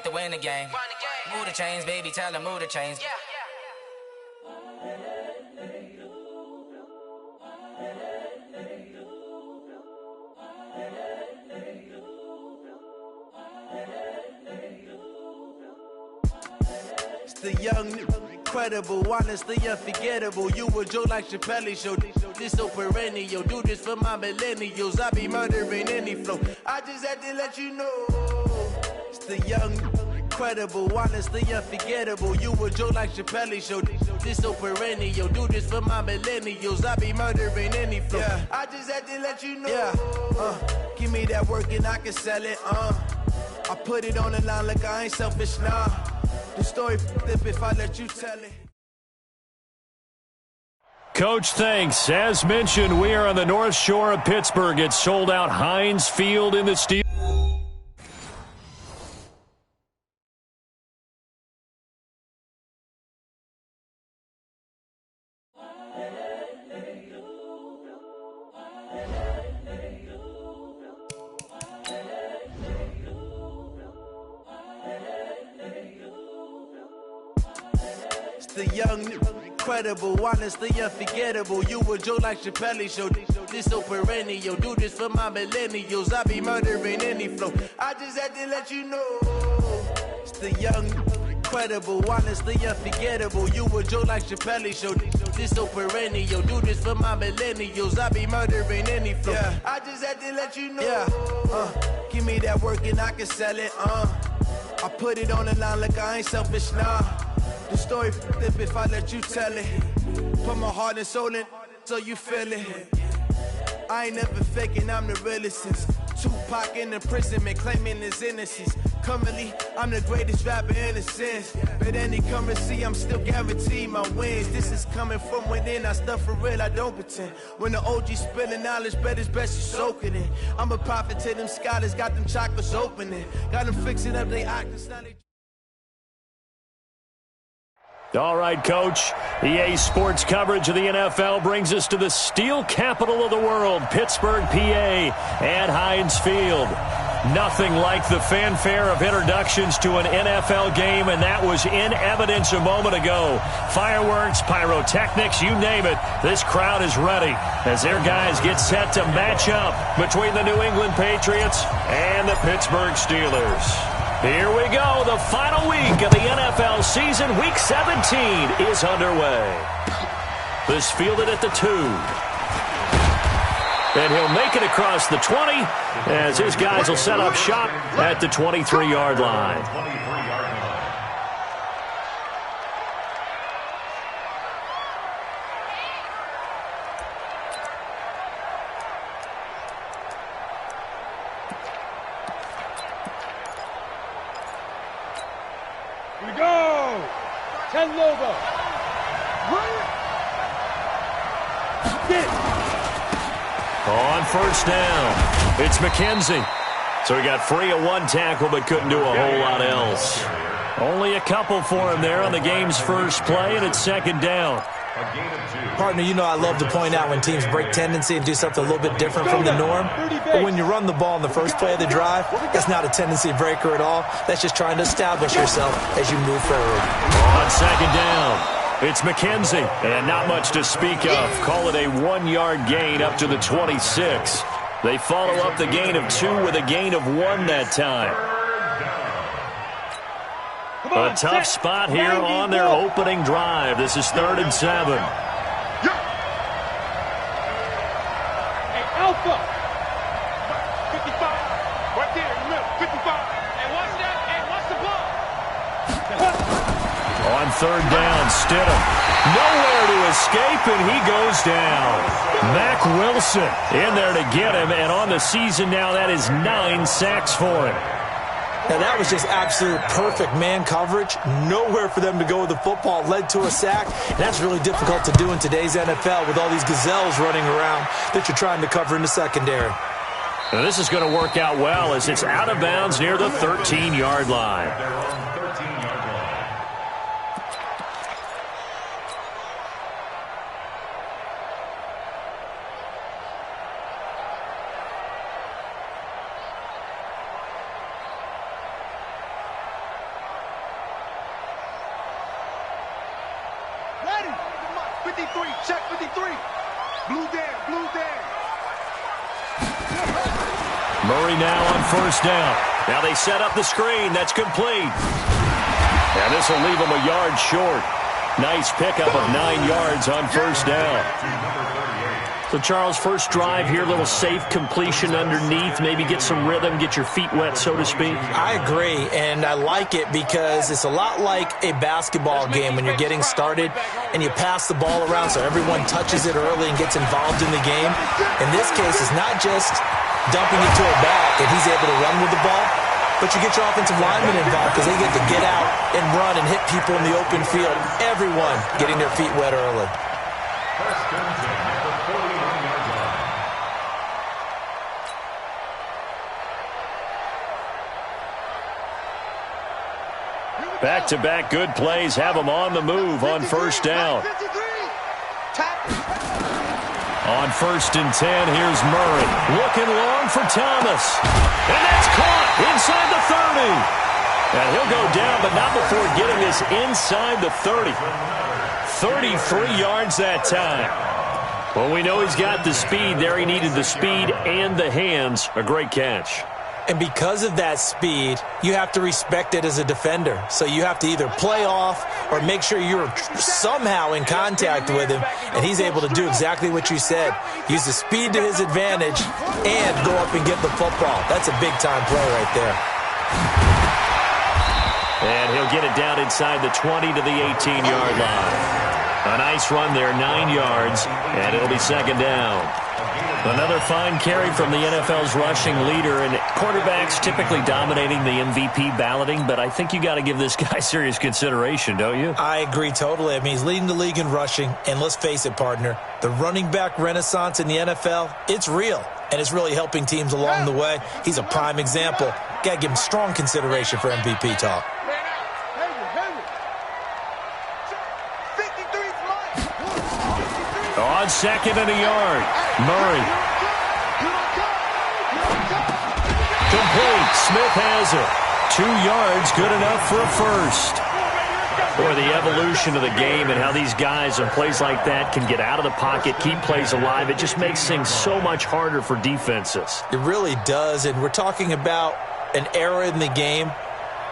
out to win the game. Move the chains, baby, tell them move the chains. It's the young, incredible, honestly unforgettable. You a Joe like Chappelle show. This so perennial. Do this for my millennials. I be murdering any flow. I just had to let you know. It's the young, incredible, honestly unforgettable. You a Joe like Chappelle show. This so perennial. Do this for my millennials. I be murdering any flow. Yeah. I just had to let you know. Yeah. Give me that work and I can sell it. I put it on the line like I ain't selfish, nah. The story flip if I let you tell it. Coach, thanks. As mentioned, we are on the North Shore of Pittsburgh. It's sold out Heinz Field in the Steel. The young, incredible, honestly unforgettable. You a Joe like Chappelle show. This so perennial. Do this for my millennials. I be murdering any flow. I just had to let you know. It's the young, incredible, honestly unforgettable. You a Joe like Chappelle show. This so perennial. Do this for my millennials. I be murdering any flow. Yeah. I just had to let you know. Yeah. Give me that work and I can sell it. I put it on the line like I ain't selfish, nah. The story flip if I let you tell it. Put my heart and soul in so you feel it. I ain't never faking, I'm the realest since Tupac in imprisonment, claiming his innocence. Currently, I'm the greatest rapper in a sense. But any currency, I'm still guaranteed my wins. This is coming from within, I stuff for real, I don't pretend. When the OG spilling knowledge, bet it's best you soak it in. I'm a prophet to them scholars, got them chakras opening. Got them fixing up they actors, now they... All right, Coach. EA Sports coverage of the NFL brings us to the steel capital of the world, Pittsburgh, PA, at Heinz Field. Nothing like the fanfare of introductions to an NFL game, and that was in evidence a moment ago. Fireworks, pyrotechnics, you name it. This crowd is ready as their guys get set to match up between the New England Patriots and the Pittsburgh Steelers. Here we go. The final week of the NFL season, Week 17, is underway. This fielded at the 2. And he'll make it across the 20 as his guys will set up shop at the 23-yard line. On first down, it's McKenzie. So he got free of one tackle but couldn't do a whole lot else. Only a couple for him there on the game's first play, and it's second down. Partner, you know I love to point out when teams break tendency and do something a little bit different from the norm. But when you run the ball in the first play of the drive, that's not a tendency breaker at all. That's just trying to establish yourself as you move forward. On second down, it's McKenzie, and not much to speak of. Call it a 1-yard gain up to the 26. They follow up the gain of 2 with a gain of 1 that time. A tough spot here on their opening drive. This is 3rd and 7. Hey, Alpha. 55. Right there in the middle. 55. Hey, watch that. Hey, watch the ball. On 3rd down, Stidham. Nowhere to escape, and he goes down. Mack Wilson in there to get him, and on the season now, that is 9 sacks for him. Now, that was just absolute perfect man coverage. Nowhere for them to go with the football. Led to a sack. And that's really difficult to do in today's NFL with all these gazelles running around that you're trying to cover in the secondary. Now, this is going to work out well as it's out of bounds near the 13-yard line. 53. Blue down, blue down. Murray now on first down. Now they set up the screen. That's complete. And this will leave them a yard short. Nice pickup of 9 yards on first down. So, Charles, first drive here, a little safe completion underneath, maybe get some rhythm, get your feet wet, so to speak. I agree, and I like it because it's a lot like a basketball game when you're getting started and you pass the ball around so everyone touches it early and gets involved in the game. In this case, it's not just dumping it to a back and he's able to run with the ball, but you get your offensive linemen involved because they get to get out and run and hit people in the open field. Everyone getting their feet wet early. Back-to-back good plays have them on the move on first down. On 1st and 10, here's Murray. Looking long for Thomas. And that's caught inside the 30. And he'll go down, but not before getting this inside the 30. 33 yards that time. Well, we know he's got the speed there. He needed the speed and the hands. A great catch. And because of that speed, you have to respect it as a defender. So you have to either play off or make sure you're somehow in contact with him, and he's able to do exactly what you said. Use the speed to his advantage and go up and get the football. That's a big-time play right there. And he'll get it down inside the 20 to the 18-yard line. A nice run there, 9 yards, and it'll be second down. Another fine carry from the NFL's rushing leader, and quarterbacks typically dominating the MVP balloting, but I think you got to give this guy serious consideration, don't you? I agree totally. I mean, he's leading the league in rushing, and let's face it, partner, the running back renaissance in the NFL, it's real, and it's really helping teams along the way. He's a prime example. Got to give him strong consideration for MVP talk. On 2nd and a yard, Murray. Complete. Smith has it. 2 yards, good enough for a first. Boy, the evolution of the game and how these guys in plays like that can get out of the pocket, keep plays alive, it just makes things so much harder for defenses. It really does, and we're talking about an era in the game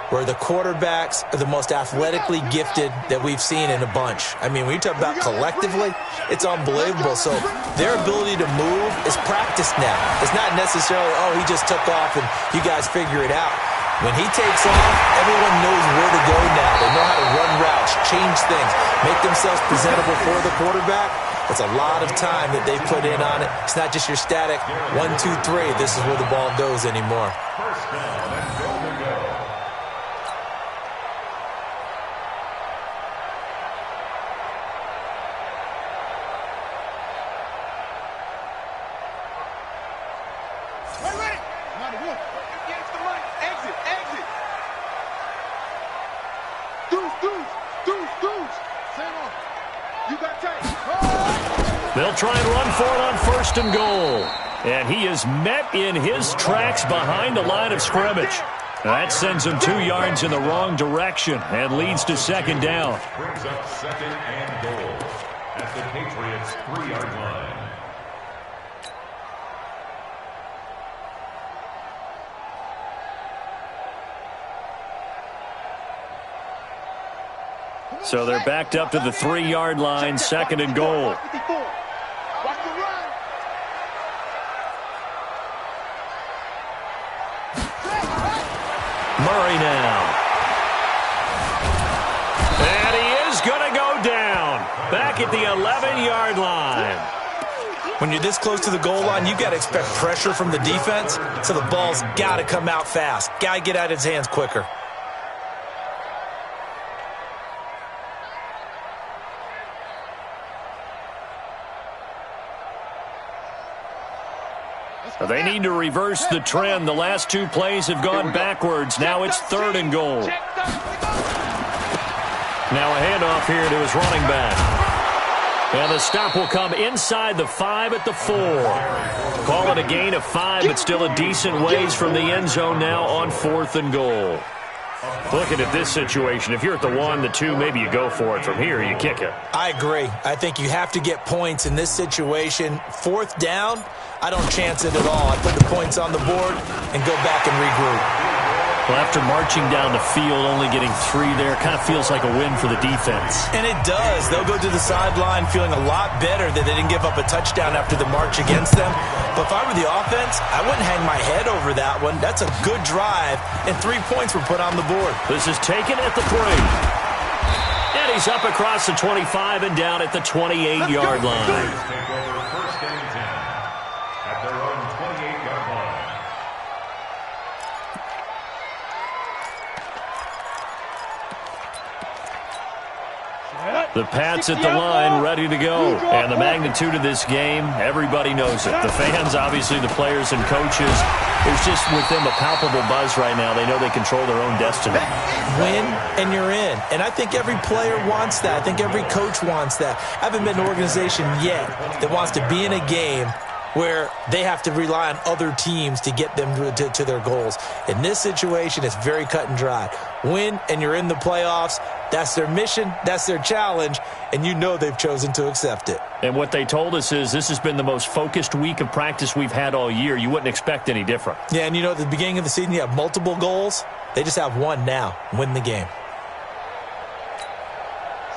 where the quarterbacks are the most athletically gifted that we've seen in a bunch. I mean, when you talk about collectively, it's unbelievable. So their ability to move is practiced now. It's not necessarily, oh, he just took off and you guys figure it out. When he takes off, everyone knows where to go now. They know how to run routes, change things, make themselves presentable for the quarterback. It's a lot of time that they put in on it. It's not just your static 1, 2, 3, this is where the ball goes anymore. They'll try and run for it on 1st and goal. And he is met in his tracks behind the line of scrimmage. That sends him 2 yards in the wrong direction and leads to second down. Brings up 2nd and goal at the Patriots' 3-yard line. So they're backed up to the 3-yard line, 2nd and goal. Murray now. And he is going to go down. Back at the 11-yard line. When you're this close to the goal line, you've got to expect pressure from the defense, so the ball's got to come out fast. Got to get out of his hands quicker. They need to reverse the trend. The last 2 plays have gone backwards. Now it's 3rd and goal. Now a handoff here to his running back. And the stop will come inside the 5 at the 4. Call it a gain of 5, but still a decent ways from the end zone now on 4th and goal. Looking at this situation, if you're at the 1, the 2, maybe you go for it. From here, you kick it. I agree. I think you have to get points in this situation. 4th down, I don't chance it at all. I put the points on the board and go back and regroup. Well, after marching down the field, only getting 3 there, kind of feels like a win for the defense. And it does. They'll go to the sideline feeling a lot better that they didn't give up a touchdown after the march against them. But if I were the offense, I wouldn't hang my head over that one. That's a good drive, and 3 points were put on the board. This is taken at the 3. And he's up across the 25 and down at the 28-yard line. Take over 1st and 10 at their own 28-yard line. The Pats at the line, ready to go. And the magnitude of this game, everybody knows it. The fans, obviously, the players and coaches. There's just with them a palpable buzz right now. They know they control their own destiny. Win, and you're in. And I think every player wants that. I think every coach wants that. I haven't been an organization yet that wants to be in a game where they have to rely on other teams to get them to their goals. In this situation, it's very cut and dry. Win, and you're in the playoffs. That's their mission. That's their challenge. And you know they've chosen to accept it. And what they told us is this has been the most focused week of practice we've had all year. You wouldn't expect any different. Yeah, and you know at the beginning of the season you have multiple goals. They just have one now. Win the game.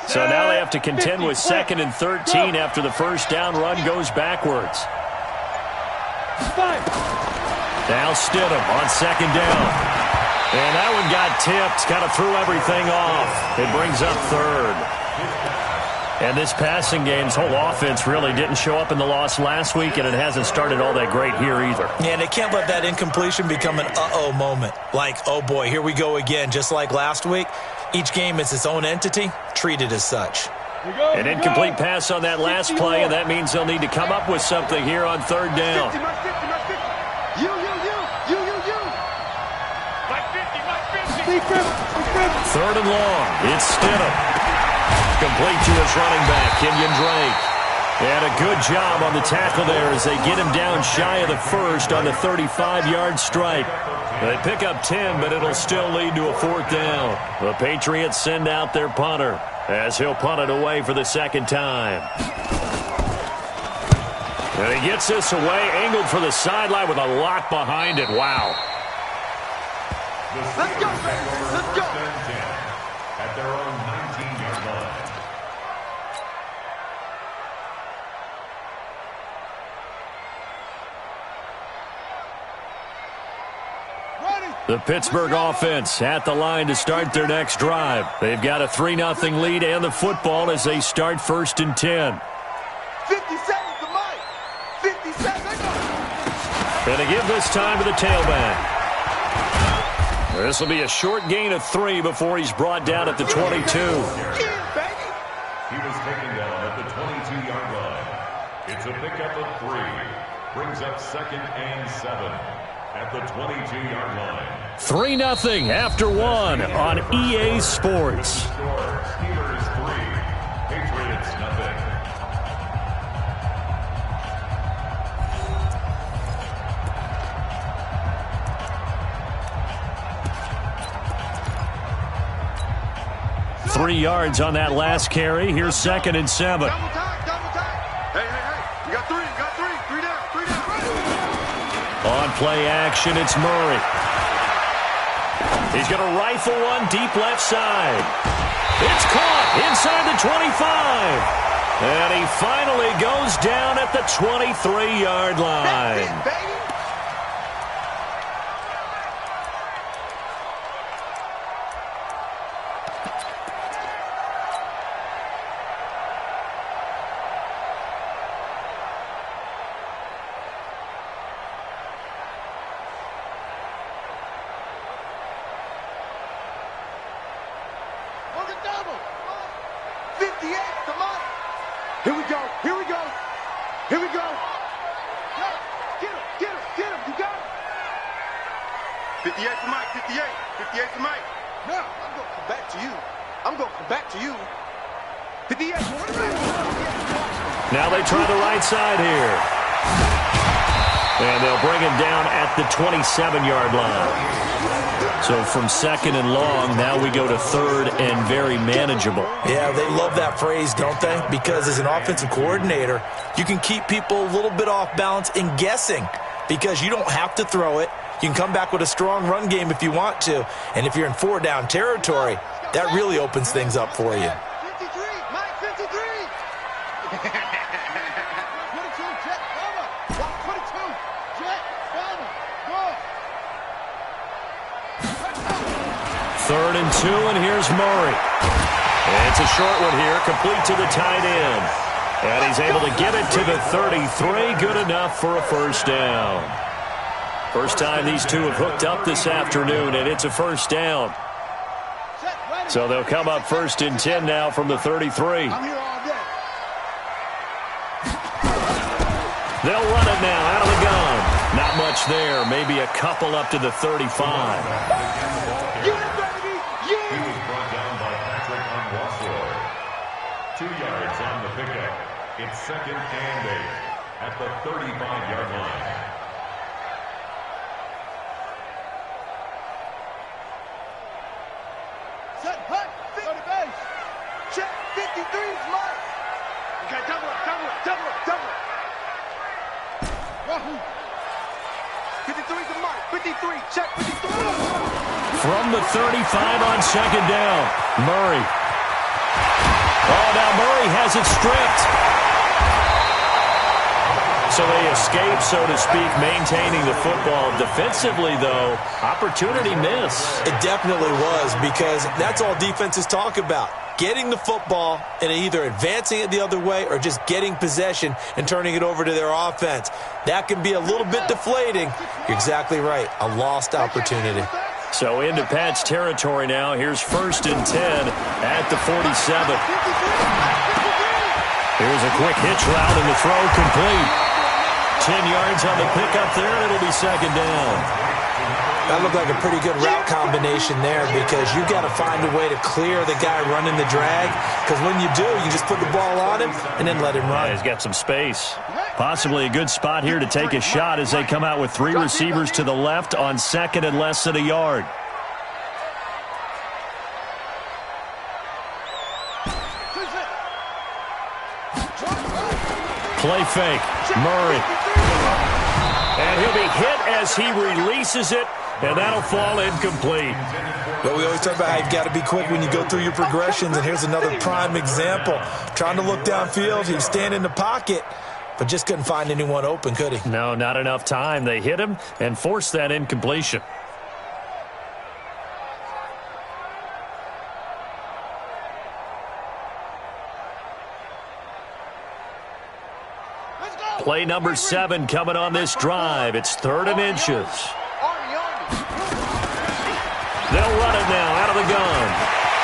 So now they have to contend with 2nd and 13 after the first down run goes backwards. Now Stidham on 2nd down. And that one got tipped, kind of threw everything off. It brings up 3rd. And this passing game's whole offense really didn't show up in the loss last week, and it hasn't started all that great here either. Yeah, and they can't let that incompletion become an uh-oh moment. Like, oh boy, here we go again, just like last week. Each game is its own entity, treated as such. An incomplete pass on that last play, and that means they'll need to come up with something here on 3rd down. Third and long. It's Stidham. Complete to his running back, Kenyon Drake. And a good job on the tackle there as they get him down shy of the 1st on the 35-yard stripe. They pick up 10, but it'll still lead to a 4th down. The Patriots send out their punter as he'll punt it away for the 2nd time. And he gets this away, angled for the sideline with a lot behind it. Wow. Let's go, baby. Let's go. At their own 19-yard line. The Pittsburgh offense at the line to start their next drive. They've got a 3-0 lead and the football as they start 1st and 10. 50 seconds to Mike. 50 seconds. And they give this time to the tailback. This will be a short gain of 3 before he's brought down at the 22. He was taken down at the 22-yard line. It's a pickup of 3. Brings up 2nd and 7 at the 22-yard line. 3-0 after 1 on EA Sports. Steelers 3, Patriots 0. Three yards on that last carry. Here's 2nd and 7. Double time. Hey. You got 3. Three down. On play action, it's Murray. He's going to rifle one deep left side. It's caught inside the 25. And he finally goes down at the 23-yard line. That's it, baby. Look at double. 58 to Mike. Here we go. Get him. You got him. 58 for Mike. 58 for Mike. No, I'm going to come back to you. 58. Now they try the right side here. And they'll bring him down at the 27-yard line. So from second and long, now we go to third and very manageable. Yeah, they love that phrase, don't they? Because as an offensive coordinator, you can keep people a little bit off balance and guessing because you don't have to throw it. You can come back with a strong run game if you want to. And if you're in 4-down territory, that really opens things up for you. 53, Mike, 53. 22, jet, cover. 22, jet, cover. Go. 3rd and 2, and here's Murray. It's a short one here, complete to the tight end. And he's able to get it to the 33, good enough for a first down. First time these two have hooked up this afternoon, and it's a first down. So they'll come up 1st and 10 now from the 33. I'm here all day. They'll run it now out of the gun. Not much there, maybe a couple up to the 35. You baby, He was brought down by Patrick Onwuasor. 2 yards on the pickup. It's 2nd and 8 at the 35-yard line. Set, hut, 50 base. Check, 53's Mike. Okay, double up, double up, double up, double up. Wahoo. 53's a Mike, 53, check, 53. From the 35 on 2nd down, Murray. Oh, now Murray has it stripped. So they escape, so to speak, maintaining the football. Defensively, though, opportunity miss. It definitely was because that's all defenses talk about. Getting the football and either advancing it the other way or just getting possession and turning it over to their offense. That can be a little bit deflating. You're exactly right. A lost opportunity. So into Pat's territory now. Here's 1st and 10 at the 47. Here's a quick hitch route and the throw complete. 10 yards on the pickup there, and it'll be 2nd down. That looked like a pretty good route combination there because you got to find a way to clear the guy running the drag because when you do, you just put the ball on him and then let him run. Yeah, he's got some space. Possibly a good spot here to take a shot as they come out with 3 receivers to the left on 2nd and less than a yard. Play fake. Murray. And he'll be hit as he releases it, and that'll fall incomplete. But we always talk about how you've got to be quick when you go through your progressions, and here's another prime example. Trying to look downfield, he was standing in the pocket, but just couldn't find anyone open, could he? No, not enough time. They hit him and forced that incompletion. Play number 7 coming on this drive. It's 3rd and inches. They'll run it now out of the gun.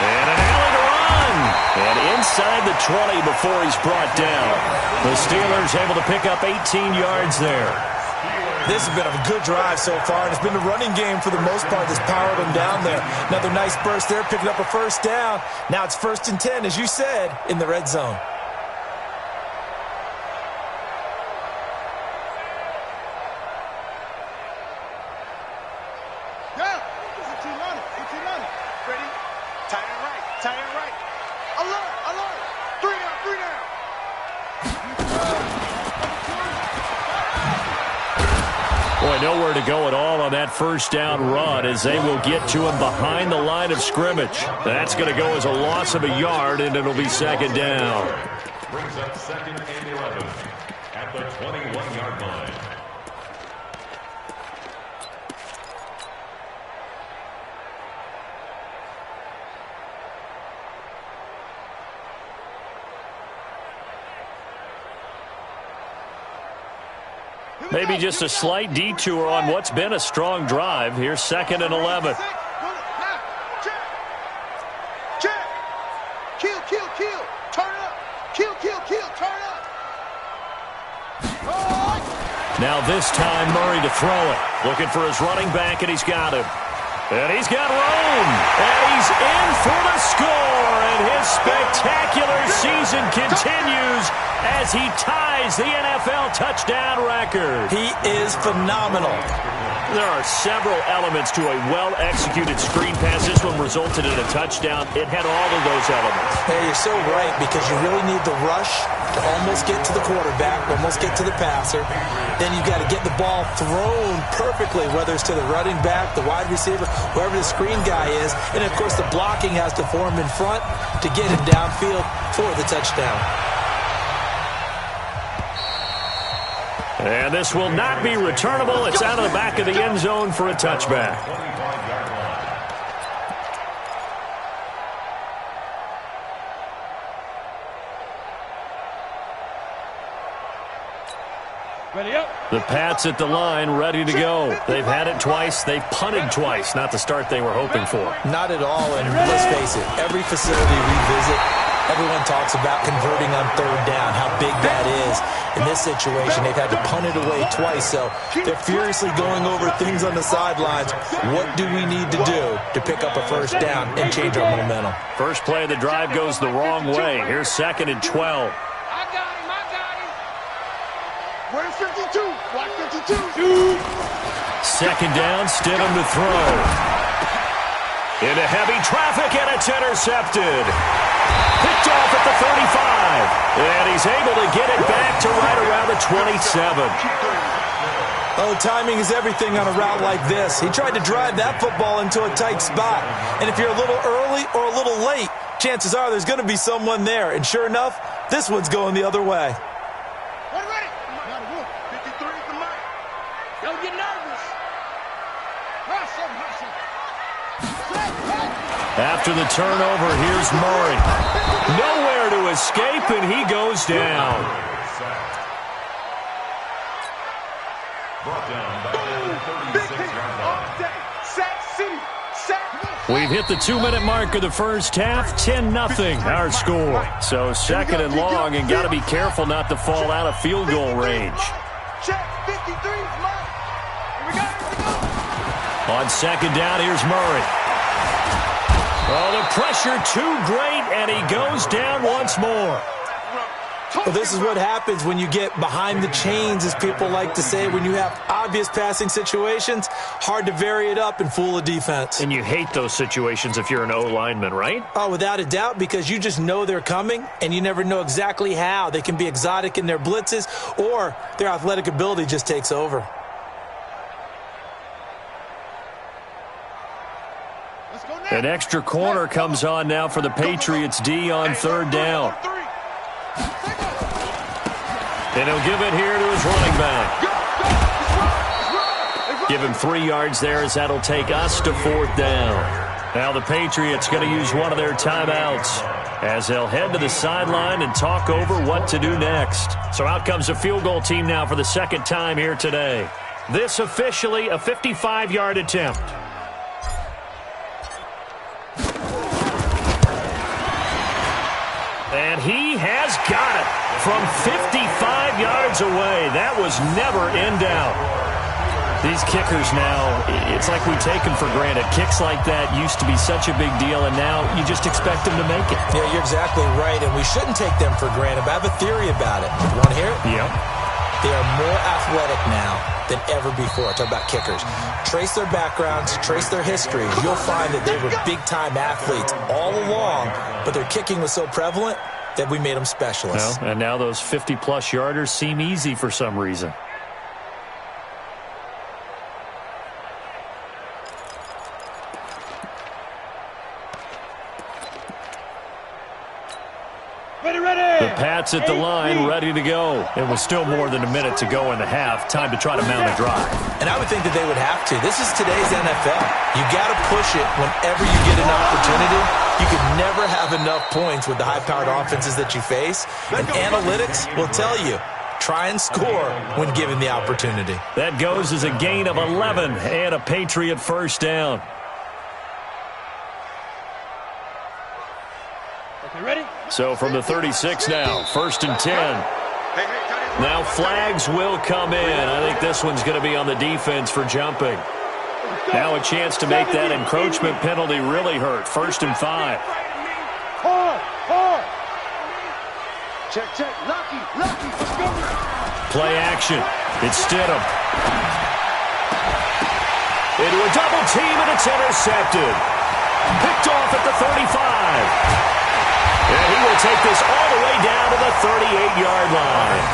And an alley to run. And inside the 20 before he's brought down. The Steelers able to pick up 18 yards there. This has been a good drive so far, and it's been the running game for the most part that's powered them down there. Another nice burst there, picking up a first down. Now it's 1st and 10, as you said, in the red zone. Boy, nowhere to go at all on that first down run as they will get to him behind the line of scrimmage. That's going to go as a loss of a yard, and it'll be 2nd down. Brings up 2nd and 11 at the 21-yard line. Maybe just a slight detour on what's been a strong drive. Here's 2nd and 11. Check. Kill, kill, kill. Turn up. Kill, kill, kill. Turn up. Now this time Murray to throw it. Looking for his running back, and he's got him. And he's got room. And he's in for the score. And his spectacular season continues as he ties the NFL touchdown record. He is phenomenal. There are several elements to a well-executed screen pass. This one resulted in a touchdown. It had all of those elements. Hey, you're so right, because you really need the rush to almost get to the quarterback, almost get to the passer. Then you've got to get the ball thrown perfectly, whether it's to the running back, the wide receiver, whoever the screen guy is. And, of course, the blocking has to form in front to get him downfield for the touchdown. And this will not be returnable. It's out of the back of the end zone for a touchback. Ready up. The Pats at the line, ready to go. They've had it twice. They've punted twice. Not the start they were hoping for. Not at all, and let's face it, every facility we visit, everyone talks about converting on third down, how big that is. In this situation, they've had to punt it away twice, so they're furiously going over things on the sidelines. What do we need to do to pick up a first down and change our momentum? First play of the drive goes the wrong way. Here's 2nd and 12. I got him. Where's 52? Watch 52. Second down, Stidham to throw. Into heavy traffic, and it's intercepted. Picked off at the 35. And he's able to get it back to right around the 27. Oh, timing is everything on a route like this. He tried to drive that football into a tight spot. And if you're a little early or a little late, chances are there's going to be someone there. And sure enough, this one's going the other way. Ready? 53 is the mic. Don't get nervous. After the turnover, here's Murray. Nowhere to escape, and he goes down. Brought down back at the 36-yard line. Sack City. Sack. We've hit the 2-minute mark of the first half. 10-0 our score. So 2nd and long, and got to be careful not to fall out of field goal range. Check 53 is mine. Here we go. On 2nd down, here's Murray. Oh, the pressure too great, and he goes down once more. Well, this is what happens when you get behind the chains, as people like to say. When you have obvious passing situations, hard to vary it up and fool a defense. And you hate those situations if you're an O-lineman, right? Oh, without a doubt, because you just know they're coming, and you never know exactly how. They can be exotic in their blitzes, or their athletic ability just takes over. An extra corner comes on now for the Patriots D on 3rd down. And he'll give it here to his running back. Give him 3 yards there, as that'll take us to 4th down. Now the Patriots going to use one of their timeouts as they'll head to the sideline and talk over what to do next. So out comes the field goal team now for the 2nd time here today. This officially a 55-yard attempt. And he has got it from 55 yards away. That was never in doubt. These kickers now, it's like we take them for granted. Kicks like that used to be such a big deal, and now you just expect them to make it. Yeah, you're exactly right, and we shouldn't take them for granted. But I have a theory about it. You want to hear it? Yep. They are more athletic now than ever before. Talk about kickers. Trace their backgrounds, trace their histories. You'll find that they were big-time athletes all along, but their kicking was so prevalent that we made them specialists. Well, and now those 50-plus yarders seem easy for some reason. The Pats at the line, ready to go. It was still more than a minute to go in the half. Time to try to mount a drive. And I would think that they would have to. This is today's NFL. You got to push it whenever you get an opportunity. You can never have enough points with the high-powered offenses that you face. And analytics will tell you, try and score when given the opportunity. That goes as a gain of 11 and a Patriot first down. Ready? So from the 36 now, 1st and 10. Now flags will come in. I think this one's going to be on the defense for jumping. Now a chance to make that encroachment penalty really hurt. 1st and 5. Hard. Check. Lucky. Let's go. Play action. It's Stidham. into a double team, and it's intercepted. Picked off at the 35. And he will take this all the way down to the 38-yard line.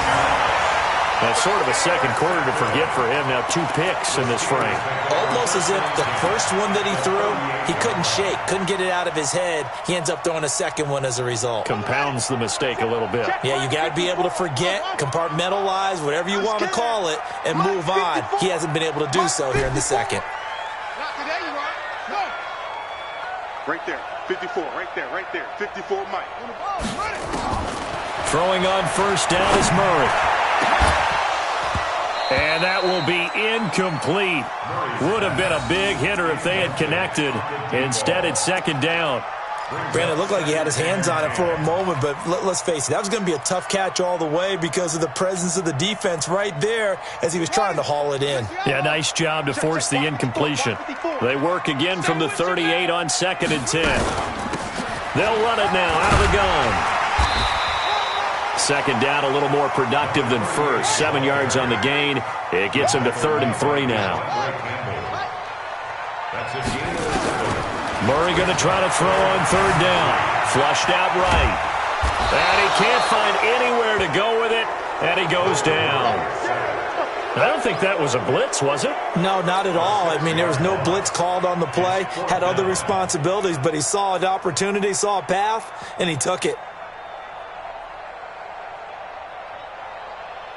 That's sort of a second quarter to forget for him. Now 2 picks in this frame. Almost as if the first one that he threw, he couldn't shake, couldn't get it out of his head. He ends up throwing a second one as a result. Compounds the mistake a little bit. Yeah, you got to be able to forget, compartmentalize, whatever you want to call it, and move on. He hasn't been able to do so here in the second. Not today, you are. No. Right there. 54. Right there. 54, Mike. Throwing on first down is Murray. And that will be incomplete. Would have been a big hitter if they had connected. Instead, it's second down. Brandon, it looked like he had his hands on it for a moment, but let's face it, that was going to be a tough catch all the way because of the presence of the defense right there as he was trying to haul it in. Yeah, nice job to force the incompletion. They work again from the 38 on 2nd and 10. They'll run it now out of the gun. Second down, a little more productive than first. 7 yards on the gain. It gets him to 3rd and 3 now. Murray going to try to throw on 3rd down. Flushed out right. And he can't find anywhere to go with it. And he goes down. I don't think that was a blitz, was it? No, not at all. I mean, there was no blitz called on the play. Had other responsibilities, but he saw an opportunity, saw a path, and he took it.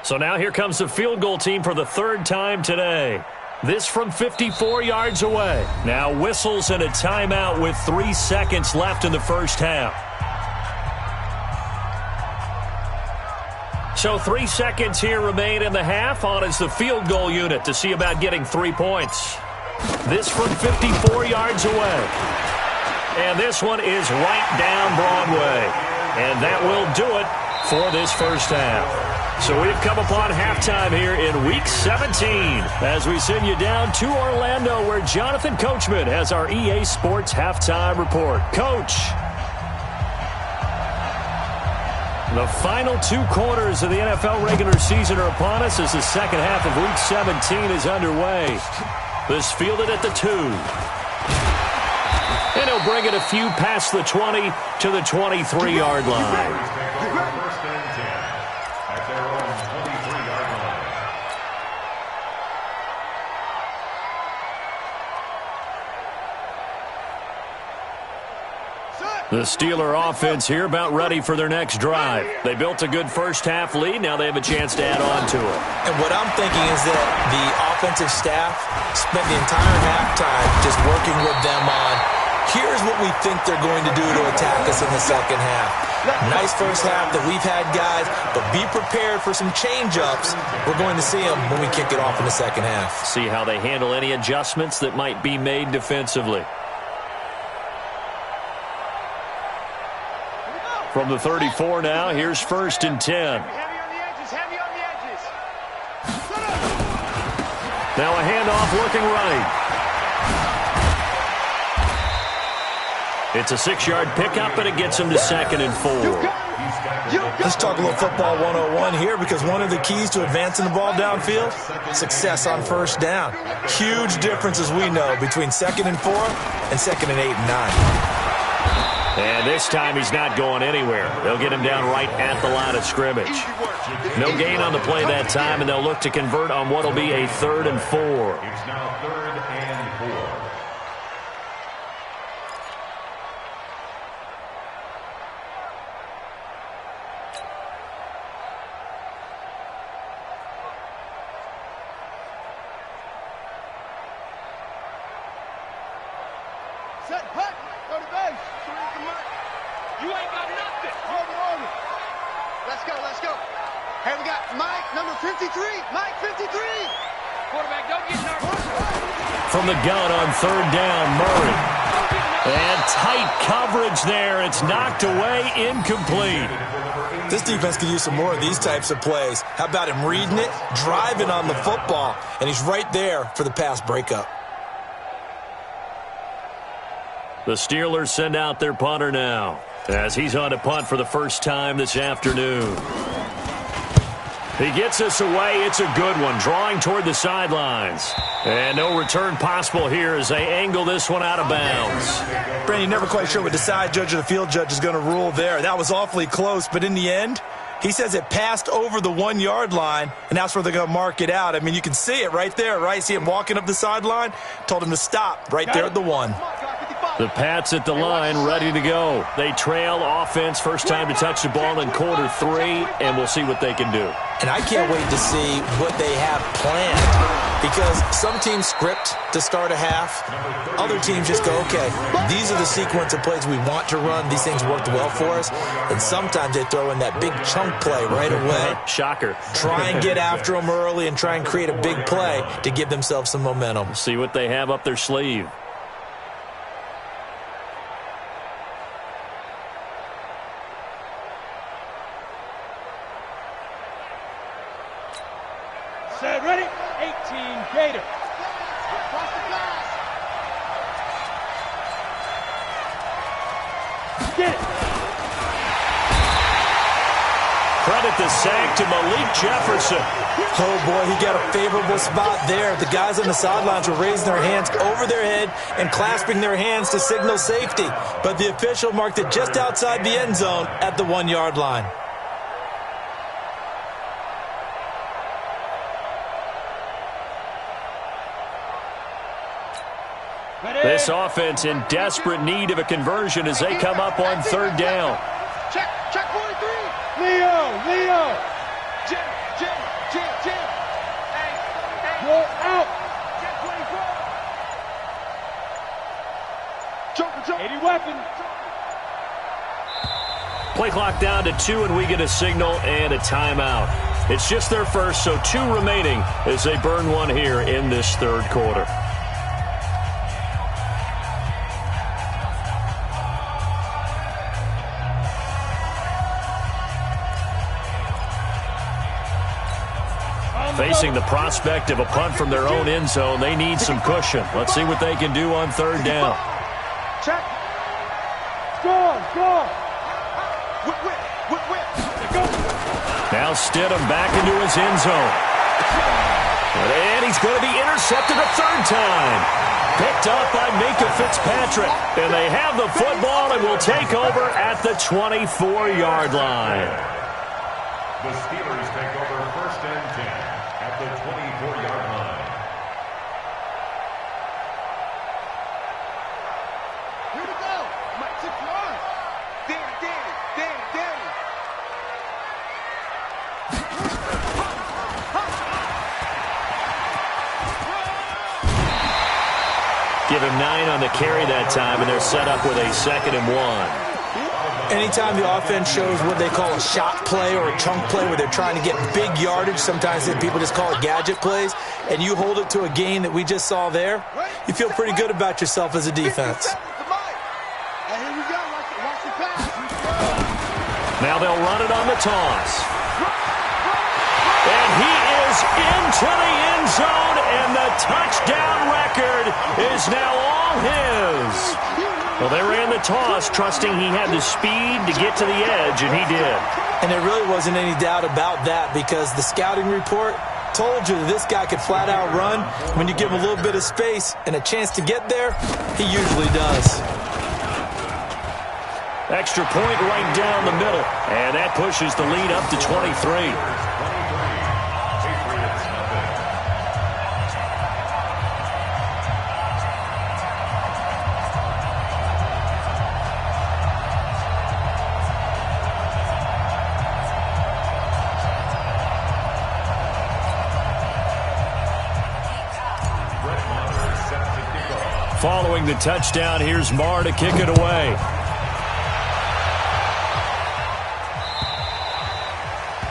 So now here comes the field goal team for the 3rd time today. This from 54 yards away. Now whistles and a timeout with 3 seconds left in the first half. So 3 seconds here remain in the half. On is the field goal unit to see about getting 3 points. This from 54 yards away. And this one is right down Broadway. And that will do it for this first half. So we've come upon halftime here in Week 17 as we send you down to Orlando where Jonathan Coachman has our EA Sports Halftime Report. Coach, the final 2 quarters of the NFL regular season are upon us as the second half of Week 17 is underway. This fielded at the 2. And he'll bring it a few past the 20 to the 23-yard line. The Steeler offense here about ready for their next drive. They built a good first-half lead. Now they have a chance to add on to it. And what I'm thinking is that the offensive staff spent the entire halftime just working with them on, here's what we think they're going to do to attack us in the second half. Nice first half that we've had, guys, but be prepared for some change-ups. We're going to see them when we kick it off in the second half. See how they handle any adjustments that might be made defensively. From the 34 now, here's 1st and 10. Heavy on the edges, heavy on the edges. Now a handoff looking right. It's a 6-yard pickup, and it gets him to 2nd and 4. Let's talk a little football 101 here because one of the keys to advancing the ball downfield, success on first down. Huge difference, as we know, between 2nd and 4 and 2nd and 8 and 9. And this time he's not going anywhere. They'll get him down right at the line of scrimmage. No gain on the play that time, and they'll look to convert on what will be a 3rd and 4. It's now 3rd and 4. Set, hut, go to base. You ain't got nothing. Hold it. Let's go. Hey, we got Mike, number 53. Mike, 53. Quarterback, don't get nervous. From the gun on 3rd down, Murray. And tight coverage there. It's knocked away, incomplete. This defense could use some more of these types of plays. How about him reading it, driving on the football, and he's right there for the pass breakup. The Steelers send out their punter now as he's on to punt for the first time this afternoon. He gets us away. It's a good one, drawing toward the sidelines. And no return possible here as they angle this one out of bounds. Brandon, you're never quite sure what the side judge or the field judge is going to rule there. That was awfully close, but in the end, he says it passed over the 1-yard line, and that's where they're going to mark it out. I mean, you can see it right there, right? See him walking up the sideline? Told him to stop right there at the 1. The Pats at the line, ready to go. They trail offense, first time to touch the ball in quarter 3, and we'll see what they can do. And I can't wait to see what they have planned, because some teams script to start a half. Other teams just go, okay, these are the sequence of plays we want to run. These things worked well for us. And sometimes they throw in that big chunk play right away. Shocker. Try and get after them early and try and create a big play to give themselves some momentum. See what they have up their sleeve. Set, ready? 18, Gator. Get it. Credit the sack to Malik Jefferson. Oh, boy, he got a favorable spot there. The guys on the sidelines were raising their hands over their head and clasping their hands to signal safety. But the official marked it just outside the end zone at the 1-yard line. This offense in desperate need of a conversion as they come up on 3rd down. Check 43. Leo. Jim. Hey. Go out. Check 24. 80 weapon. Play clock down to 2, and we get a signal and a timeout. It's just their first, so 2 remaining as they burn one here in this 3rd quarter. Facing the prospect of a punt from their own end zone, they need some cushion. Let's see what they can do on 3rd down. Check. Score. Whip. Now Stidham back into his end zone. And he's going to be intercepted a 3rd time. Picked up by Minkah Fitzpatrick. And they have the football and will take over at the 24-yard line. The Steelers take over 1st and 10 at the 24-yard line. Here we go. Mike, 6 yards. Danny. Give him 9 on the carry that time, and they're set up with a 2nd and 1. Anytime the offense shows what they call a shot play or a chunk play where they're trying to get big yardage, sometimes people just call it gadget plays, and you hold it to a gain that we just saw there, you feel pretty good about yourself as a defense. Now they'll run it on the toss. And he is into the end zone, and the touchdown record is now all his. Well, they ran the toss, trusting he had the speed to get to the edge, and he did. And there really wasn't any doubt about that, because the scouting report told you that this guy could flat out run. When you give him a little bit of space and a chance to get there, he usually does. Extra point right down the middle, and that pushes the lead up to 23. Following the touchdown, here's Marr to kick it away.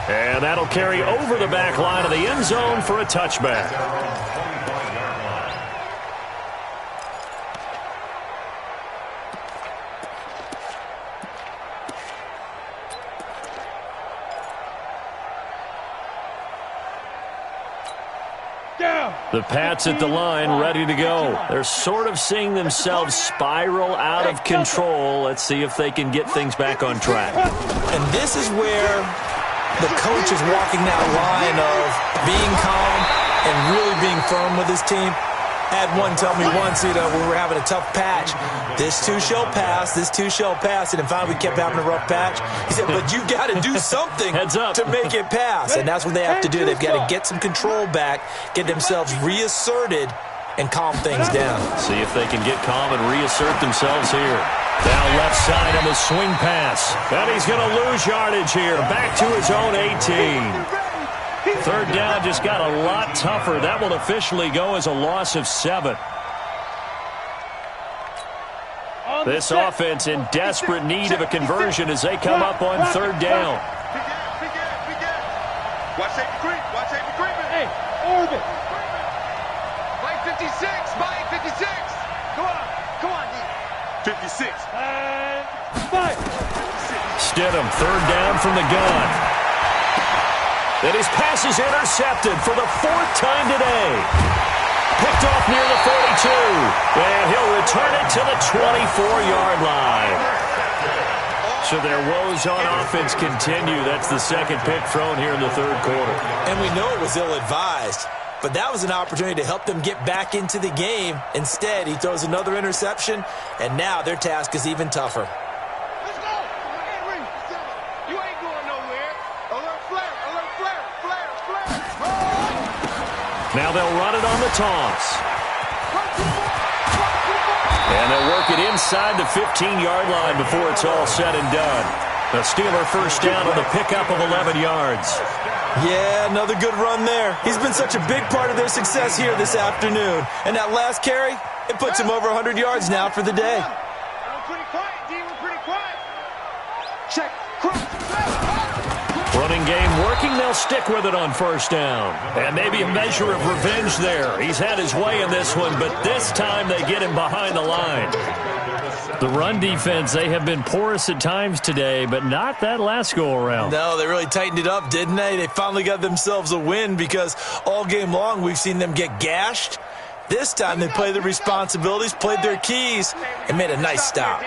And that'll carry over the back line of the end zone for a touchback. The Pats at the line, ready to go. They're sort of seeing themselves spiral out of control. Let's see if they can get things back on track. And this is where the coach is walking that line of being calm and really being firm with his team. Had one tell me once, when we were having a tough patch, this too shall pass, this too shall pass, and then finally we kept having a rough patch. He said, but you got to do something to make it pass, and that's what they have to do. They've got to get some control back, get themselves reasserted, and calm things down. See if they can get calm and reassert themselves here. Down left side on the swing pass, and he's going to lose yardage here, back to his own 18. Third down just got a lot tougher. That will officially go as a loss of 7. This offense in desperate need of a conversion as they come up on third down. Watch safety creep. Watch safety creeping. Hey, orbit. Mike 56. Mike 56. Come on. Come on, D. 56. And fire. Stidham, third down from the gun. And his pass is intercepted for the 4th time today. Picked off near the 42. And he'll return it to the 24-yard line. So their woes on offense continue. That's the second pick thrown here in the third quarter. And we know it was ill-advised, but that was an opportunity to help them get back into the game. Instead, he throws another interception, and now their task is even tougher. Let's go. You ain't going nowhere. Alert flare. Alert flare. Flare. Flare. Now they'll run it on the toss. And they'll work it inside the 15-yard line before it's all said and done. The Steeler first down on the pickup of 11 yards. Yeah, another good run there. He's been such a big part of their success here this afternoon. And that last carry, it puts him over 100 yards now for the day. We're pretty quiet, D. We're pretty quiet. Check. Running game working, they'll stick with it on first down. And maybe a measure of revenge there. He's had his way in this one, but this time they get him behind the line. The run defense, they have been porous at times today, but not that last go-around. No, they really tightened it up, didn't they? They finally got themselves a win because all game long we've seen them get gashed. This time they played their responsibilities, played their keys, and made a nice stop.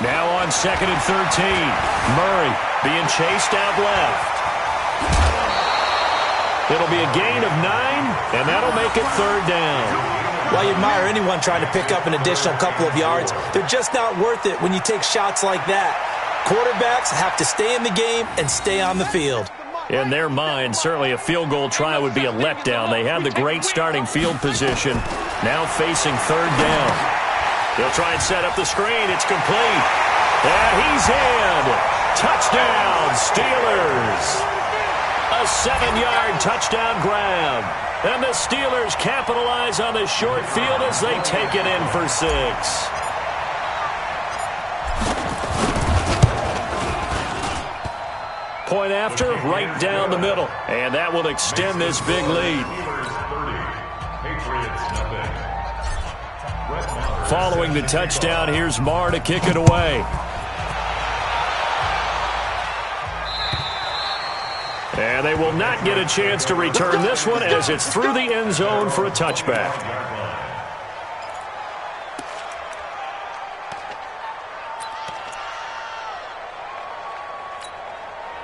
Now on 2nd and 13. Murray being chased out left. It'll be a gain of 9, and that'll make it third down. While you admire anyone trying to pick up an additional couple of yards, they're just not worth it when you take shots like that. Quarterbacks have to stay in the game and stay on the field. In their mind, certainly a field goal try would be a letdown. They had the great starting field position. Now facing third down. They'll try and set up the screen. It's complete. And he's in. Touchdown, Steelers. A 7-yard touchdown grab. And the Steelers capitalize on the short field as they take it in for 6. Point after, right down the middle. And that will extend this big lead. Following the touchdown, here's Marr to kick it away. And they will not get a chance to return this one as it's through the end zone for a touchback.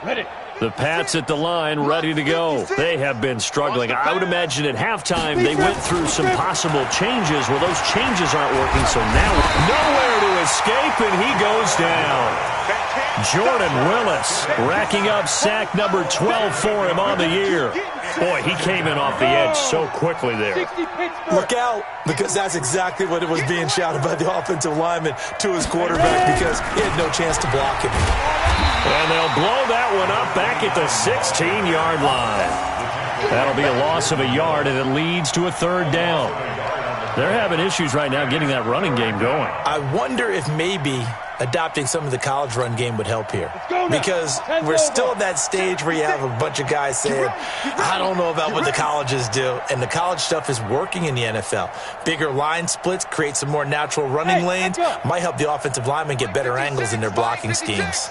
Ready. The Pats at the line, ready to go. They have been struggling. I would imagine at halftime they went through some possible changes. Well, those changes aren't working, so now nowhere to escape, and he goes down. Jordan Willis racking up sack number 12 for him on the year. Boy, he came in off the edge so quickly there. Look out, because that's exactly what it was being shouted by the offensive lineman to his quarterback because he had no chance to block him. And they'll blow that one up back at the 16-yard line. That'll be a loss of a yard, and it leads to a third down. They're having issues right now getting that running game going. I wonder if maybe adopting some of the college run game would help here. Because we're still at that stage where you have a bunch of guys saying, I don't know about what the colleges do. And the college stuff is working in the NFL. Bigger line splits, create some more natural running lanes, might help the offensive linemen get better angles in their blocking schemes.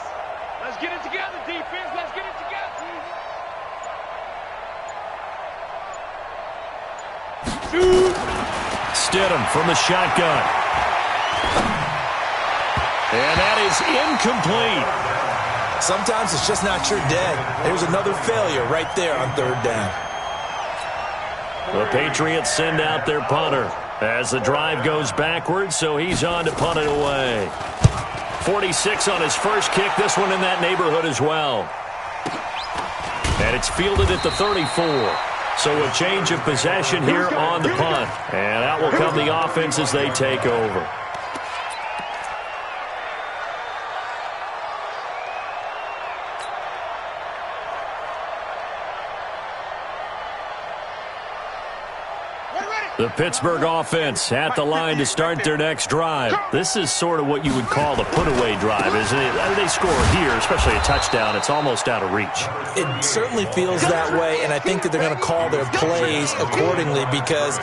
Let's get it together, defense. Let's get it together. Stidham from the shotgun. And that is incomplete. Sometimes it's just not your day. There's another failure right there on third down. The Patriots send out their punter as the drive goes backwards, so he's on to punt it away. 46 on his first kick, this one in that neighborhood as well. And it's fielded at the 34. So a change of possession here on the punt. And out will come the offense as they take over. The Pittsburgh offense at the line to start their next drive. This is sort of what you would call the put-away drive, isn't it? They score here, especially a touchdown. It's almost out of reach. It certainly feels that way, and I think that they're going to call their plays accordingly because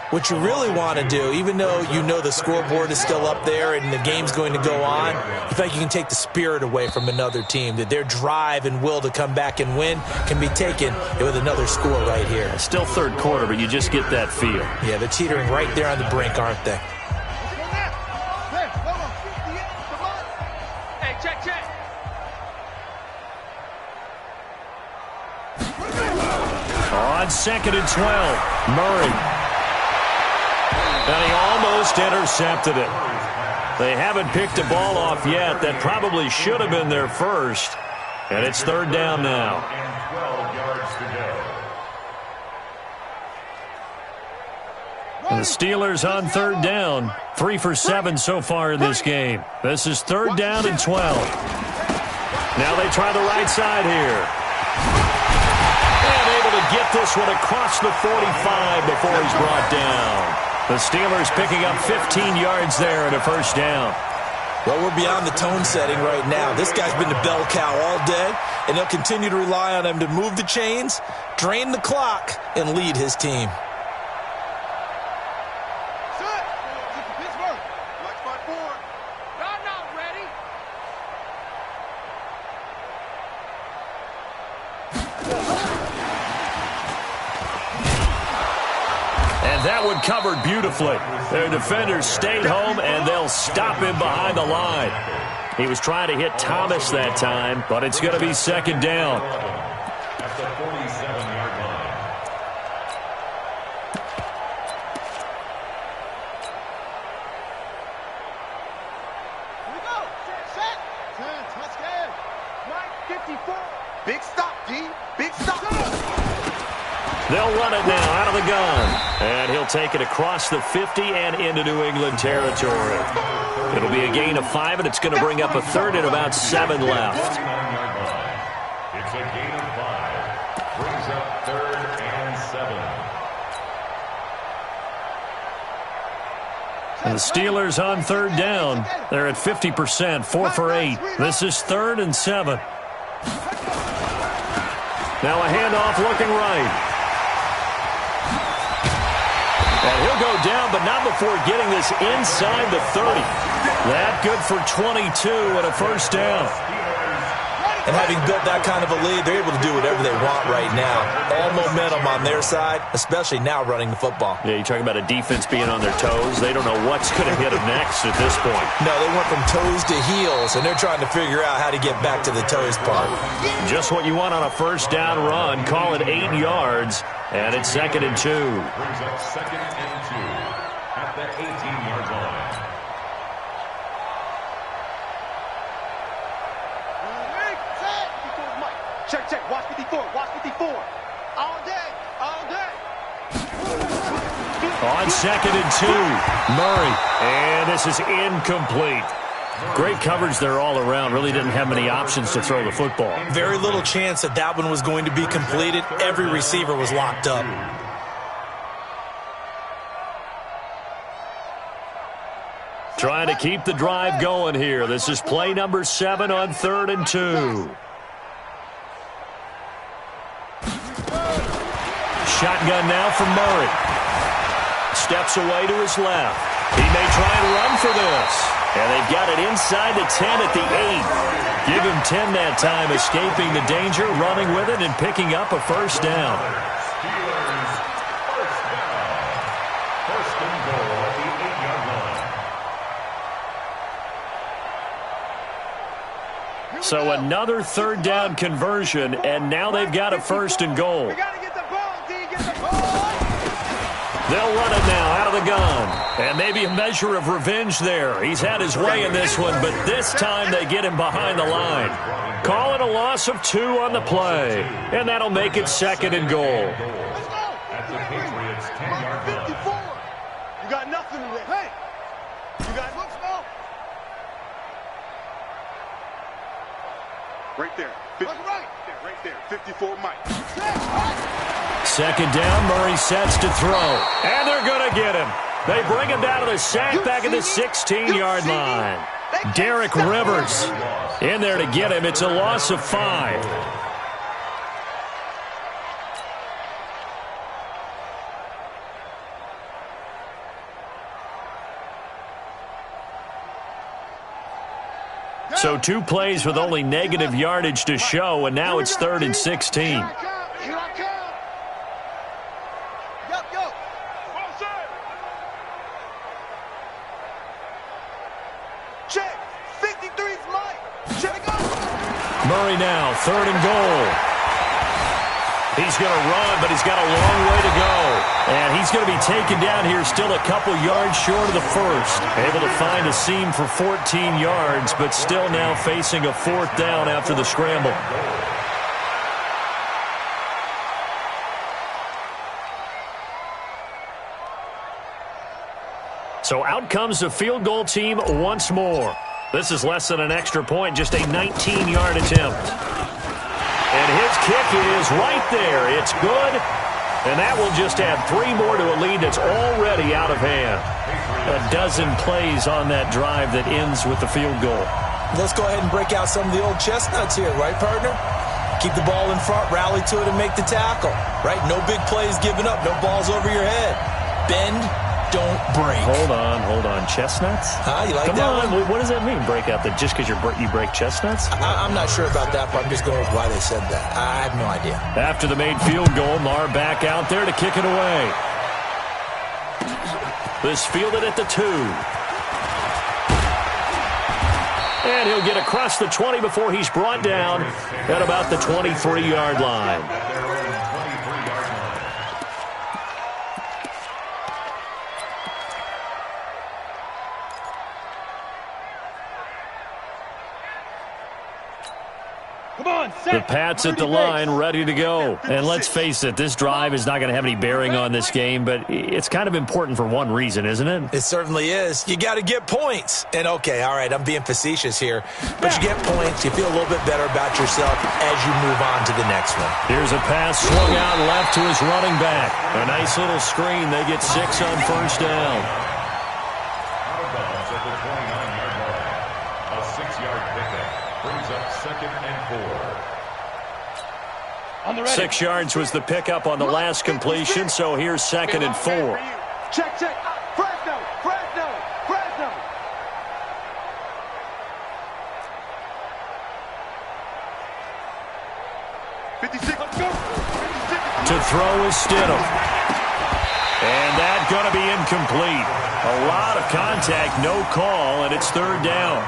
what you really want to do, even though you know the scoreboard is still up there and the game's going to go on, you think you can take the spirit away from another team, that their drive and will to come back and win can be taken with another score right here. Still third quarter, but you just get that feel. Yeah, they're teetering right there on the brink, aren't they? Hey, check. On 2nd and 12, Murray. And he almost intercepted it. They haven't picked a ball off yet. That probably should have been their first. And it's third down now. And 12 yards to go. And the Steelers on third down. 3 for 7 so far in this game. This is third down and 12. Now they try the right side here. And able to get this one across the 45 before he's brought down. The Steelers picking up 15 yards there and a first down. Well, we're beyond the tone setting right now. This guy's been the bell cow all day, and they'll continue to rely on him to move the chains, drain the clock, and lead his team. That one covered beautifully. Their defenders stayed home, and they'll stop him behind the line. He was trying to hit Thomas that time, but it's going to be second down. At the 47-yard line. Here we go. Set. 10. Touchdown. Mike, 54. Big stop, D. Big stop. They'll run it now out of the gun. And he'll take it across the 50 and into New England territory. It'll be a gain of 5, and it's going to bring up a third and about 7 left. It's a gain of 5. Brings up third and 7. And the Steelers on third down. They're at 50%, 4 for 8. This is third and 7. Now a handoff looking right. And he'll go down, but not before getting this inside the 30. That good for 22 and a first down. And having built that kind of a lead, they're able to do whatever they want right now. All momentum on their side, especially now running the football. Yeah, you're talking about a defense being on their toes. They don't know what's going to hit them next at this point. No, they went from toes to heels, and they're trying to figure out how to get back to the toes part. Just what you want on a first down run. Call it 8 yards, and it's second and 2. Brings up second and 2 at the 18-yard line. Check. Watch 54. Watch 54. All day. On second and 2, Murray. And this is incomplete. Great coverage there all around. Really didn't have many options to throw the football. Very little chance that that one was going to be completed. Every receiver was locked up. Trying to keep the drive going here. This is play number 7 on third and 2. Shotgun now from Murray. Steps away to his left. He may try and run for this. And they've got it inside the 10 at the 8. Give him 10 that time, escaping the danger, running with it, and picking up a first down. Steelers first down. First and goal at the 8-yard line. So another third down conversion, and now they've got a first and goal. We got to get the ball, D. Get the ball. They'll run it now out of the gun. And maybe a measure of revenge there. He's had his way in this one, but this time they get him behind the line. Call it a loss of 2 on the play. And that'll make it second and goal. Let's go. At the Patriots' 10-yard line. 54. You got nothing in there. Hey. You got looks now. Right there. Right there. 54 Mike. Second down, Murray sets to throw. And they're going to get him. They bring him down to the sack back at the 16-yard line. Derek Rivers in there to get him. It's a loss of 5. So 2 plays with only negative yardage to show, and now it's 3rd and 16. Here I come. Go. Check. 53's Mike. Check it go. Murray now, 3rd and goal. He's going to run, but he's got a long way to go. And he's going to be taken down here still a couple yards short of the first. Able to find a seam for 14 yards, but still now facing a 4th down after the scramble. So out comes the field goal team once more. This is less than an extra point, just a 19-yard attempt. And his kick is right there. It's good. And that will just add 3 more to a lead that's already out of hand. A dozen plays on that drive that ends with the field goal. Let's go ahead and break out some of the old chestnuts here, right, partner? Keep the ball in front, rally to it, and make the tackle, right? No big plays given up, no balls over your head. Bend, don't break. Hold on. Chestnuts? You like Come that on. one? What does that mean, break out? That just because you break chestnuts? I'm not sure about that, but I'm just going with why they said that. I have no idea. After the made field goal, Maher back out there to kick it away. This fielded at the 2. And he'll get across the 20 before he's brought down at about the 23-yard line. The Pats at the line, ready to go. And let's face it, this drive is not going to have any bearing on this game, but it's kind of important for one reason, isn't it? It certainly is. You got to get points. And, okay, all right, I'm being facetious here. But you get points, you feel a little bit better about yourself as you move on to the next one. Here's a pass swung out left to his running back. A nice little screen. They get 6 on first down. Out of bounds at the 29-yard line. A 6-yard pickup brings up 2nd and 4. 6 yards was the pickup on the last completion, so here's 2nd and 4. Check. Fresno. 56. Let's go. To throw is Stidham. And that's going to be incomplete. A lot of contact, no call, and it's 3rd down.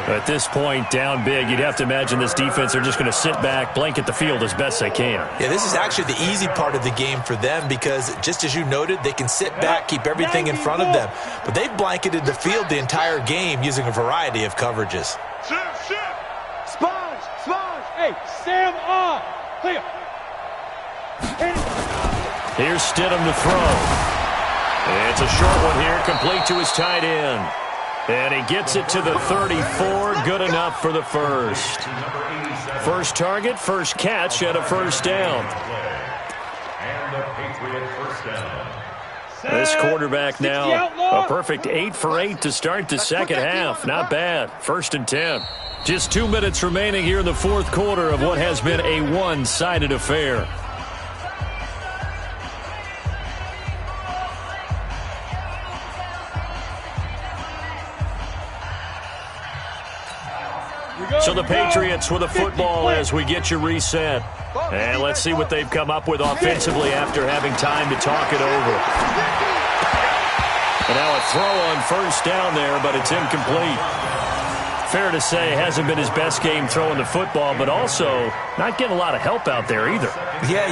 At this point, down big, you'd have to imagine this defense are just going to sit back, blanket the field as best they can. Yeah, this is actually the easy part of the game for them because, just as you noted, they can sit back, keep everything in front of them. But they've blanketed the field the entire game using a variety of coverages. Sponge. Hey, Sam on. Clear. Here's Stidham to throw. It's a short one here, complete to his tight end. And he gets it to the 34, good enough for the first. First target, first catch, and a first down. And a Patriot first down. This quarterback now, a perfect 8 for 8 to start the second half. Not bad. 1st and 10. Just 2 minutes remaining here in the 4th quarter of what has been a one-sided affair. So the Patriots with a football as we get you reset. And let's see what they've come up with offensively after having time to talk it over. And now a throw on first down there, but it's incomplete. Fair to say, hasn't been his best game throwing the football, but also not getting a lot of help out there either. Yeah,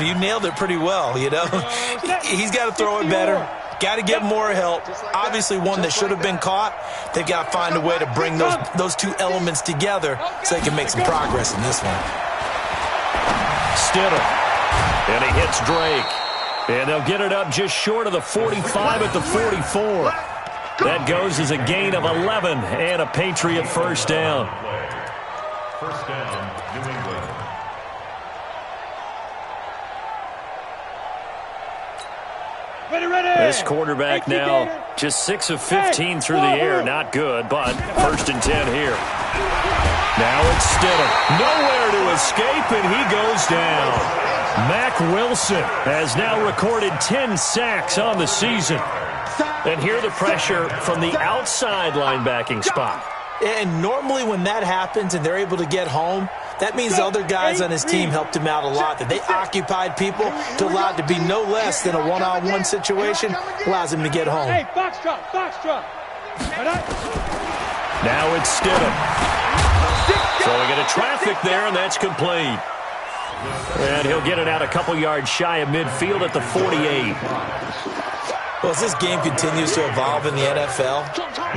you nailed it pretty well, you know. He's got to throw it better. Got to get more help. Obviously one that should have been caught. They've got to find a way to bring those two elements together so they can make some progress in this one. Stidham. And he hits Drake. And they'll get it up just short of the 45 at the 44. That goes as a gain of 11 and a Patriot first down. First down, New England. Ready. This quarterback now just 6 of 15 through the air. Not good, but first and 10 here. Now it's Stidham. Nowhere to escape, and he goes down. Mack Wilson has now recorded 10 sacks on the season. And here the pressure from the outside linebacking spot. And normally when that happens and they're able to get home, that means the other guys on his team helped him out a lot. That they occupied people to allow it to be no less than a one-on-one situation allows him to get home. Hey, box drop. Now it's Stidham. So we get a traffic there, and that's complete. And he'll get it out a couple yards shy of midfield at the 48. Well, as this game continues to evolve in the NFL,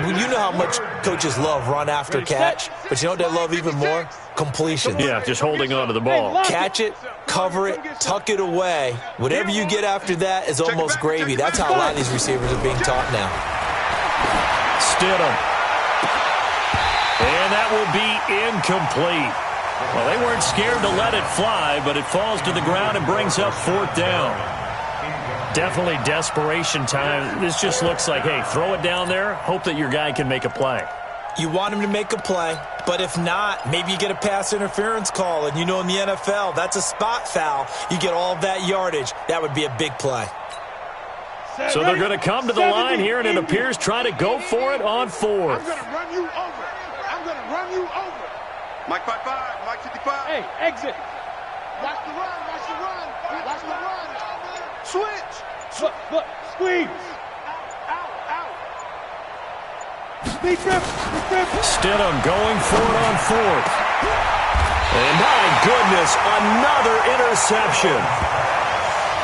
you know how much coaches love run after catch, but you know what they love even more? Completions. Yeah, just holding on to the ball. Catch it, cover it, tuck it away. Whatever you get after that is almost gravy. That's how a lot of these receivers are being taught now. Stidham. And that will be incomplete. Well, they weren't scared to let it fly, but it falls to the ground and brings up fourth down. Definitely desperation time. This just looks like, hey, throw it down there, hope that your guy can make a play. You want him to make a play, but if not, maybe you get a pass interference call, and you know in the NFL, that's a spot foul. You get all of that yardage. That would be a big play. So they're going to come to the line here, and it appears trying to go for it on fourth. I'm going to run you over. Mike 55, Mike 55. Hey, exit. Watch the run. Switch. Look, squeeze. Speed grip. Stidham going for it on fourth. And my goodness, another interception.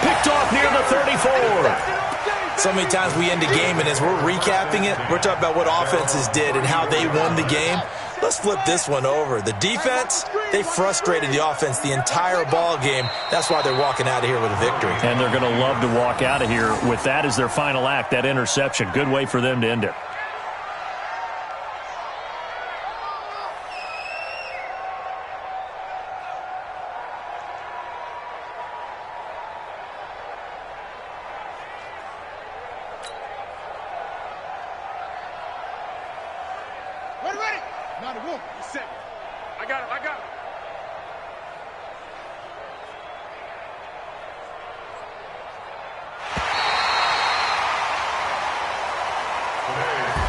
Picked off near the 34. So many times we end a game, and as we're recapping it, we're talking about what offenses did and how they won the game. Let's flip this one over. The defense, they frustrated the offense the entire ball game. That's why they're walking out of here with a victory. And they're going to love to walk out of here with that as their final act, that interception. Good way for them to end it. Ready. Now the wolf. He's set. I got him.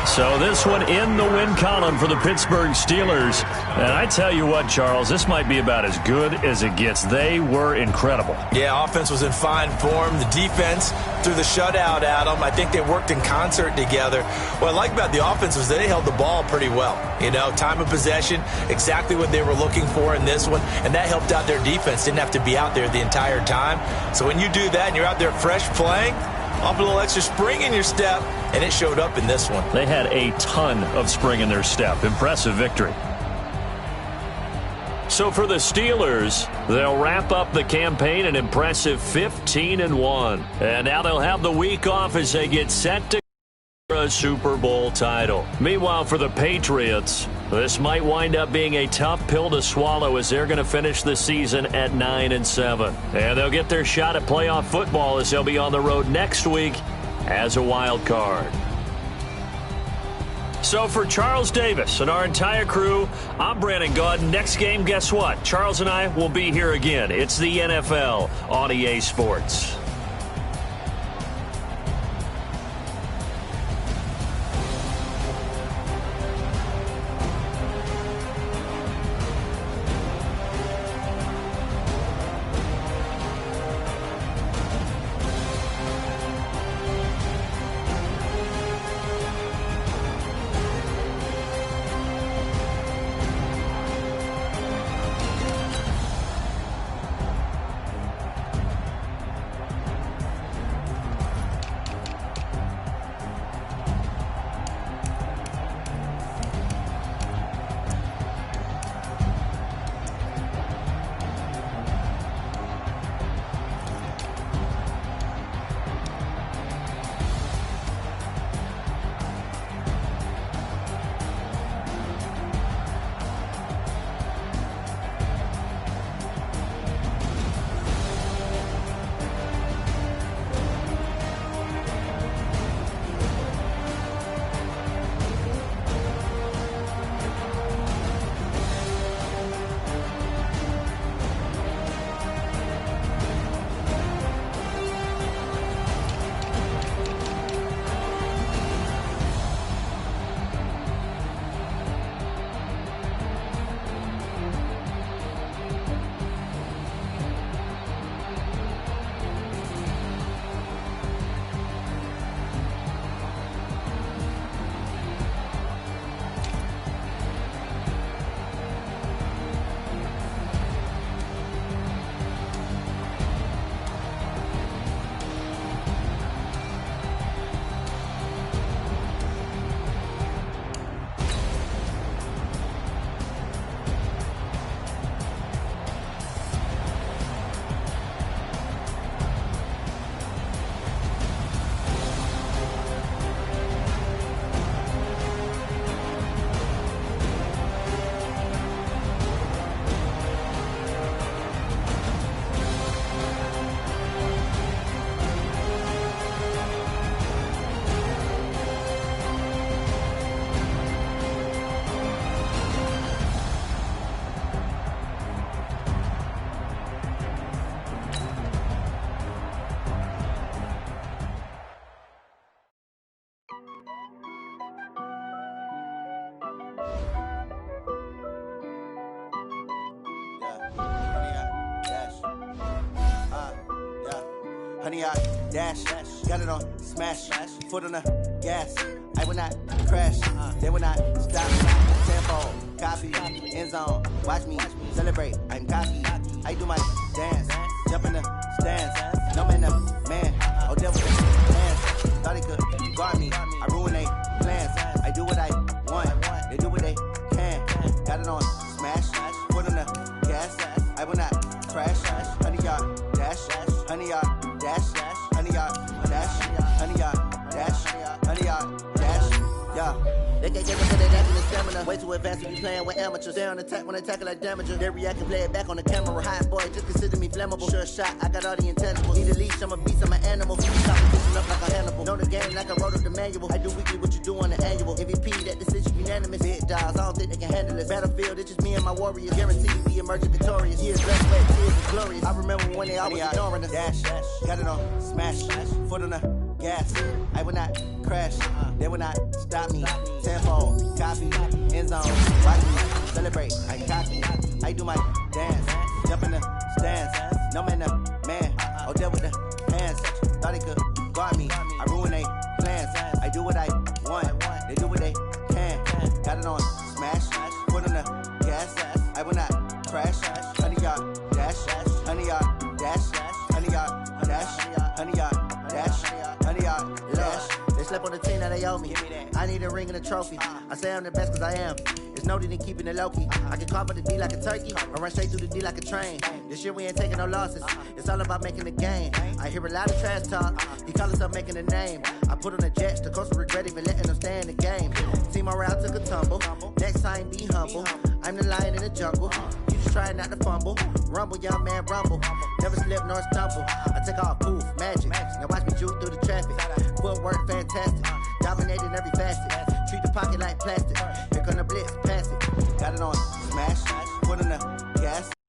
So this one in the win column for the Pittsburgh Steelers. And I tell you what, Charles, this might be about as good as it gets. They were incredible. Yeah, offense was in fine form. The defense threw the shutout at them. I think they worked in concert together. What I like about the offense was they held the ball pretty well. You know, time of possession, exactly what they were looking for in this one. And that helped out their defense. Didn't have to be out there the entire time. So when you do that and you're out there fresh playing, off a little extra spring in your step, and it showed up in this one. They had a ton of spring in their step. Impressive victory. So for the Steelers, they'll wrap up the campaign an impressive 15-1. And now they'll have the week off as they get set to a Super Bowl title. Meanwhile, for the Patriots, this might wind up being a tough pill to swallow as they're going to finish the season at 9-7. And they'll get their shot at playoff football as they'll be on the road next week as a wild card. So for Charles Davis and our entire crew, I'm Brandon Gaudin. Next game, guess what? Charles and I will be here again. It's the NFL on EA Sports. 100 yard dash. Got it on smash, foot on the gas. I will not crash, they will not stop me. Tempo, copy, end zone. Watch me celebrate. I'm cocky. I do my dance, jump in the stands. No man, man. Oh, devil, man. Thought he could guard me. I ruin they plans. I do what I want. They do what they can. Got it on smash, foot on the gas. I will not crash. 100 yard dash, 100 yard dash, 100 yard dash, 100 yard dash, 100 yard dash. Yeah. They can't get into that acting and stamina. Way too advanced to be playing with amateurs. They on attack when they tackle like damager. They react and play it back on the camera. Hot boy, just consider me flammable. Sure shot, I got all the intangibles. Need a leash, I'm a beast, I'm an animal. Competition up like a Hannibal. Know the game like I wrote up the manual. I do weekly what you do on the annual. MVP, that decision unanimous. Big dials, I don't think they can handle it. Battlefield, it's just me and my warriors. Guaranteed we emerging victorious. Years left, wet, tears is glorious. I remember when they always ignoring us. Dash, got it on smash, foot on the gas. I will not crash, they will not stop me. Tempo, copy, end zone. Watch me celebrate. I'm cocky. I do my dance, jump in the stands. No man, man. Oh, there with the hands. Thought they could guard me. I ruin they plans. I do what I want. They do what they can. Got it on smash, foot on the gas. I will not crash. 100 yard dash, 100 yard dash, 100 yard dash, 100 yard dash, 100 yard dash. They slept on the team that they owe me. I need a ring and a trophy. I say I'm the best cause I am. It's no need in keeping it low-key. I can carve up the D like a turkey or run straight through the D like a train. This year we ain't taking no losses. It's all about making the game. I hear a lot of trash talk. He call himself making a name. I put on the Jets. The coach will regret even letting them stay in the game. Team morale took a tumble. Next time be humble. I'm the lion in the jungle. You just trying not to fumble. Rumble, young man, rumble. Never slip nor stumble. I take off, poof, magic. Now watch me juke through the traffic. Footwork fantastic. Dominating every facet. Treat the pocket like plastic. Here come the blitz, pass it. Got it on